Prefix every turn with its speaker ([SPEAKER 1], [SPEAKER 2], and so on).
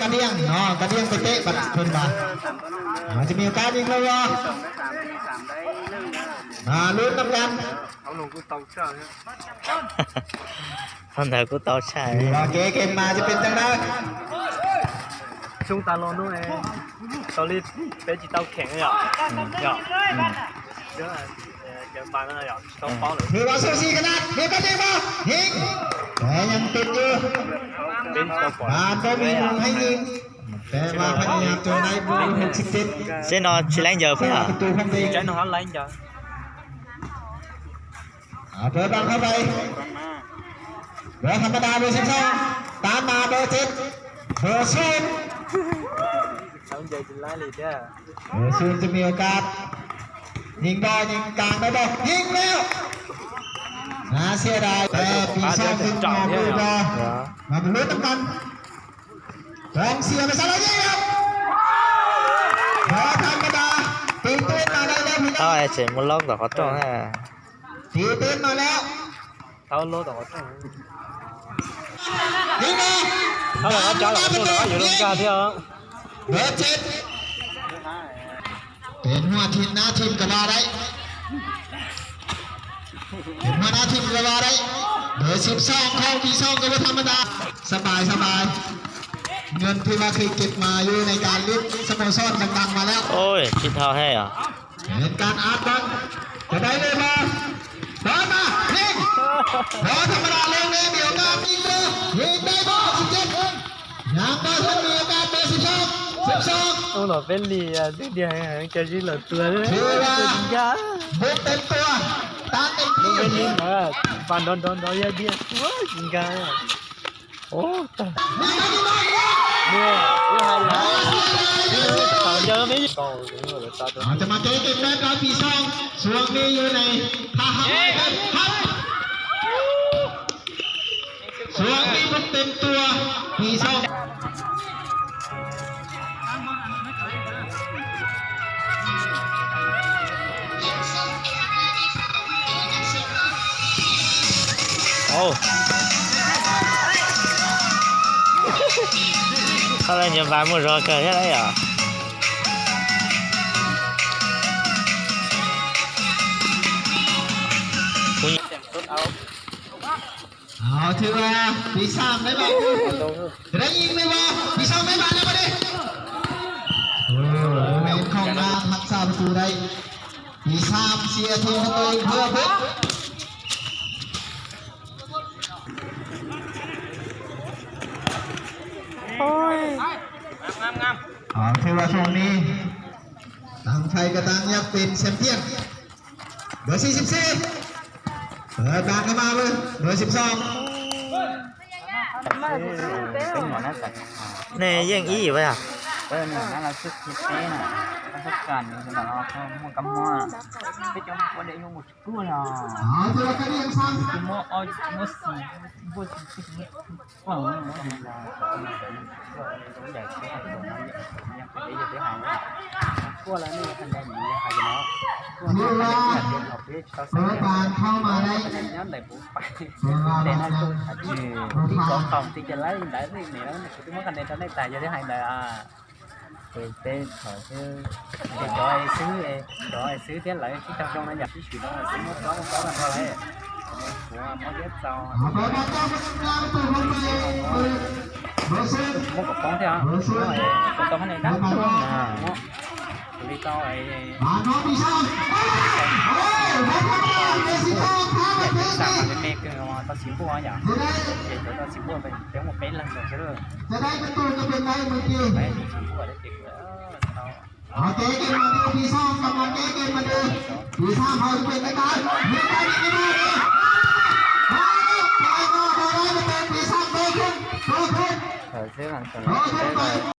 [SPEAKER 1] กระเดียงเนาะกระเดียงไปเตะบัดเพิ่นมาจะมีโอกาสยิงแล้ววะลุ้นกันกัน
[SPEAKER 2] ông lùng cũng tàu chờ nhá
[SPEAKER 3] คนไหนกูเตาใช่
[SPEAKER 1] เกเกมมาจะเป็นจังได้
[SPEAKER 2] chúng ta lo nữa em tàu đi bé chỉ tàu khẹn nhở nhở chứ là giờ bàn nó nhở tàu khó nữa
[SPEAKER 1] มีบอลเซลซีกันนะมีกันยิงบอลยิงแต่ยังติดอยู่
[SPEAKER 2] bên tàu bỏ
[SPEAKER 1] ก็มีมุมให้ยิงแต่ว่าพยายามตัวในบุญ67
[SPEAKER 3] เส้นนอนชิลังเยอะเพื่อ
[SPEAKER 1] ประตูของตัวเอง
[SPEAKER 2] trái nó hắn lấy giờ
[SPEAKER 1] เปิดบอลเข้าไปเบอร์ธรรมดาเบอร์12ตามมาเบอร์7เบอร์ศูนย์
[SPEAKER 2] sao giờ chỉ lấy liền chứ
[SPEAKER 1] เบอร์ศูนย์จะมีโอกาสยิงบอลยิงกลางได้บอลยิงแล้วเสียดายแต่ปีศาจถึงมาดูบอลมาเป็นลุ้นกันกองเสียไปซะแล้วยิงครับเบอร์ธรรมดาตีตื้นมาได้แล้วพี่น้
[SPEAKER 3] เอา
[SPEAKER 1] อง
[SPEAKER 3] ไอ้เจ๋งมันล็อกแต่เขาจ้องแน่
[SPEAKER 1] ตีตื้นมาแล้ว
[SPEAKER 2] tao lô tàu có
[SPEAKER 1] ยิงมา
[SPEAKER 2] tao là nó trái là nó là nó ra thế không
[SPEAKER 1] เบอร์7เป็นหัวทีมหน้าทีมกับว่าได้เป็นหัวหน้าทีมกับว่าได้เบอร์12เข้าปี2ก็ไม่ธรรมดาสบายเงินที่ว่าเคยเก็บมาอยู่ในการลุ้นสโมสรดังๆมาแล้ว
[SPEAKER 3] โอ้ยคิดเท่าให้เหรอ
[SPEAKER 1] เป็นการอาร์ตบอลจะได้เลยมาบอลมายิงบอลธรรมดาลงเลยมีโอกาสยิงเลยยิงได้บอล17ยังบอลท่านมีโอกาสเบอร์12
[SPEAKER 2] ông là bên lì cái điều này cái gì là tua đấy
[SPEAKER 1] ถือว่าบุกเต็มตัวตามเต็มที่
[SPEAKER 2] bên lì mà bàn đón đó ya đi quá chính cái ô nè cái hai là thằng giờ mấy cầu đúng rồi ta
[SPEAKER 1] จะมาเตะเกมแรกกับปีซองส่วนนี้อยู่ในทหารครับส่วนนี้บุกเต็มตัวปีซอง
[SPEAKER 3] โอ้เขาเล่นยังบานมือรอเกิดใช่ไหมเหรอ
[SPEAKER 1] ถือว่าปีซองได้บ้างจะได้ยิงไหมวะปีซองได้บ้างแล้วมาดิแมนของงานรักษาประตูได้ปีซองเสียทีมตัวเองเพื่อเพื่อถือว่าช่วงนี้ต่างไทยกับต่างยักษ์เป็นแชมเปี้ยนเบอร์44เปิดบานเข้ามาเลยเบอร์12
[SPEAKER 2] เป็นหมอนักสัตว์
[SPEAKER 3] เนี่ยยังอีอยู่ป่ะ
[SPEAKER 2] เป็นหมอนักศึกษาเนี่ยนักศึกษาเนี่ยเราเขามั่วกำมั่วไปจมวันเดียวหมดกลัวเนาะ
[SPEAKER 1] ถือว่าการเรียนซ้ำ
[SPEAKER 2] มั่วอ้อยมั่วสีมั่วสีมั่วมั่วใหญ่ที่ทำตรงนั้นยังเป็นยังเป็นหายกลัวแล้วนี่ทันได้หนีใครจะเนาะกลัวแล้วเนี่ยเดี๋ยวเราไปเขา
[SPEAKER 1] เปิดบานเข้ามาได้
[SPEAKER 2] ย้อนไหนปุ๊บไปแต่นั่นคือที่กองของที่จะไล่ได้เรื่องนี้แล้วคือเมื่อกันในตอนนี้แต่จะได้หายได้tên hỏi chứ để cho ai xứ thế lại cái trong nó nhập cái chuyện đó là xứ mất có làm sao đấy của mất ghép sau mất cọc bóng theo rồi cọc bóng này cắt đi to ấy sao mà cái mẹ cái mà tao xỉu qua nhở để cho tao xỉu qua về kéo một cái lần rồi chứ rồi đấy xỉu qua đấy kìa
[SPEAKER 1] เจ๊เกมมาดูปีซ่องกำลังเจ๊เกมมาดูปีซ่องเขาเป็นไปได้มีได้ดีมากเลยไปก็ได้เป็นปีซ่องโตขึ้น
[SPEAKER 2] thế là